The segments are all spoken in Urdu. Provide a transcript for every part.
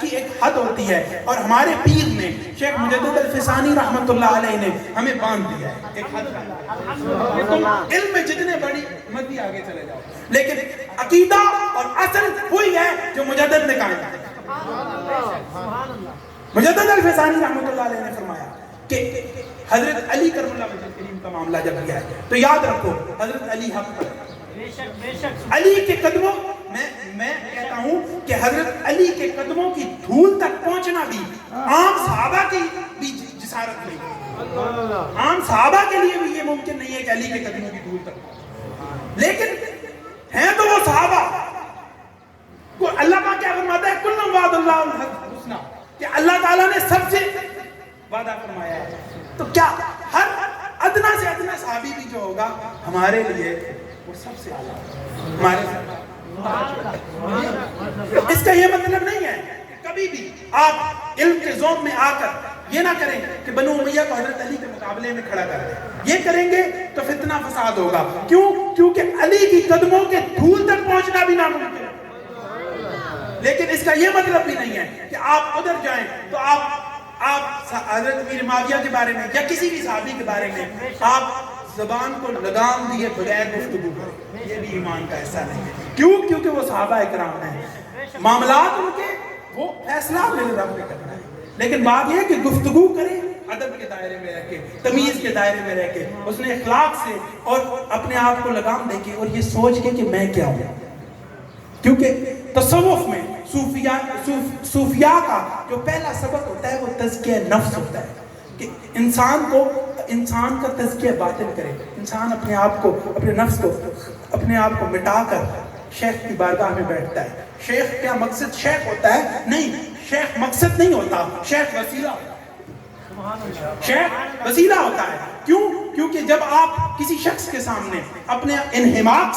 کی ایک حد ہوتی ہے اور ہمارے پیر نے شیخ مجدد الفسانی رحمت اللہ علیہ نے ہمیں باندھ دیا ہے ایک حد کا۔ علم میں جتنے بڑی مدی آگے چلے جاؤ، لیکن عقیدہ اور اصل وہی ہے جو مجدد نے قائم کیا۔ مجدد الفسانی رحمت اللہ علیہ نے فرمایا کہ حضرت علی کرم اللہ وجہ کریم کا معاملہ جب کیا ہے تو یاد رکھو حضرت علی حق پر علی کے قدموں میں کہتا ہوں کہ حضرت علی کے قدموں کی دھول تک پہنچنا بھی عام صحابہ کی بھی جسارت نہیں، عام صحابہ کے لیے بھی یہ ممکن نہیں ہے کہ علی کے قدموں کی دھول تک، لیکن ہیں تو وہ صحابہ کو اللہ کا کیا فرماتا ہے، کل وعد اللہ الحسنہ، کہ اللہ تعالیٰ نے سب سے وعدہ فرمایا ہے، تو کیا ہر ادنا سے ادنا صحابی بھی جو ہوگا ہمارے لیے وہ سب سے اعلیٰ ہمارے ساتھ۔ اس کا یہ مطلب نہیں ہے کبھی بھی آپ علم کے ذوق میں آ کر یہ نہ کریں کہ بنو امیہ کو حضرت علی کے مقابلے میں کھڑا کر دیں، یہ کریں گے تو فتنہ فساد ہوگا۔ کیونکہ علی کی قدموں کے دھول تک پہنچنا بھی ناممکن ہے، لیکن اس کا یہ مطلب بھی نہیں ہے کہ آپ ادھر جائیں تو آپ حضرت امیر معاویہ کے بارے میں یا کسی بھی صحابی کے بارے میں آپ زبان کو لگام دیے بغیر گفتگو کریں، یہ بھی ایمان کا حصہ نہیں ہے۔ کیونکہ وہ صحابہ اکرام ہیں، معاملات ان کے وہ فیصلہ میرے رب نے کرنا ہے، لیکن بات یہ ہے کہ گفتگو کریں ادب کے دائرے میں رہ کے، تمیز کے دائرے میں رہ کے، اس نے اخلاق سے اور اپنے آپ کو لگام دے کے اور یہ سوچ کے کہ میں کیا ہوں۔ کیونکہ تصوف میں صوفیاء کا جو پہلا سبق ہوتا ہے وہ تزکیہ نفس ہوتا ہے، کہ انسان کا تزکیہ باطن کرے، انسان اپنے آپ کو، اپنے نفس کو، اپنے آپ کو مٹا کر شیخ کی بارگاہ میں بیٹھتا ہے۔ شیخ کیا مقصد شیخ ہوتا ہے؟ نہیں، شیخ مقصد نہیں ہوتا، شیخ وسیلہ ہوتا ہے، شیخ وسیلہ ہوتا ہے۔ کیونکہ جب آپ کسی شخص کے سامنے اپنے انہماک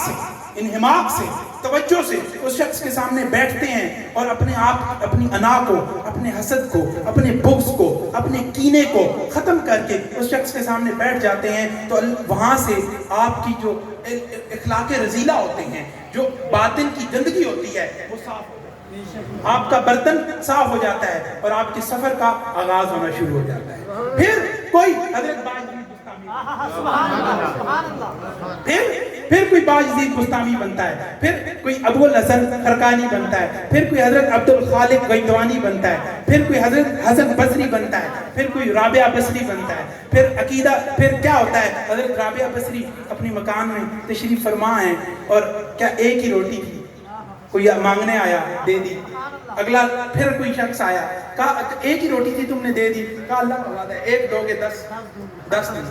سے توجہ سے اس شخص کے سامنے بیٹھتے ہیں اور اپنی انا کو، اپنے حسد کو، اپنے بغض کو، اپنے کینے کو ختم کر کے اس شخص کے سامنے بیٹھ جاتے ہیں تو وہاں سے آپ کی جو اخلاق رذیلہ ہوتے ہیں، جو باطن کی گندگی ہوتی ہے وہ صاف ہو جاتی ہے، آپ کا برتن صاف ہو جاتا ہے اور آپ کے سفر کا آغاز ہونا شروع ہو جاتا ہے۔ پھر کوئی حضرت پھر کوئی باجزید بستامی بنتا ہے، پھر کوئی ابو الحسن خرقانی بنتا ہے، پھر کوئی حضرت عبد الخالق گویندوانی بنتا ہے، پھر کوئی حضرت حسن بصری بنتا ہے، پھر کوئی رابعہ بصری بنتا ہے، پھر عقیدہ، پھر کیا ہوتا ہے، حضرت رابعہ بصری اپنی مکان میں تشریف فرما ہیں اور کیا ایک ہی روٹی تھی، کوئی مانگنے آیا دے دی، اگلا پھر کوئی شخص آیا کہا ایک ہی روٹی تھی تم نے دے دی، کہا اللہ کا وعدہ ہے 1 2 کے 10 10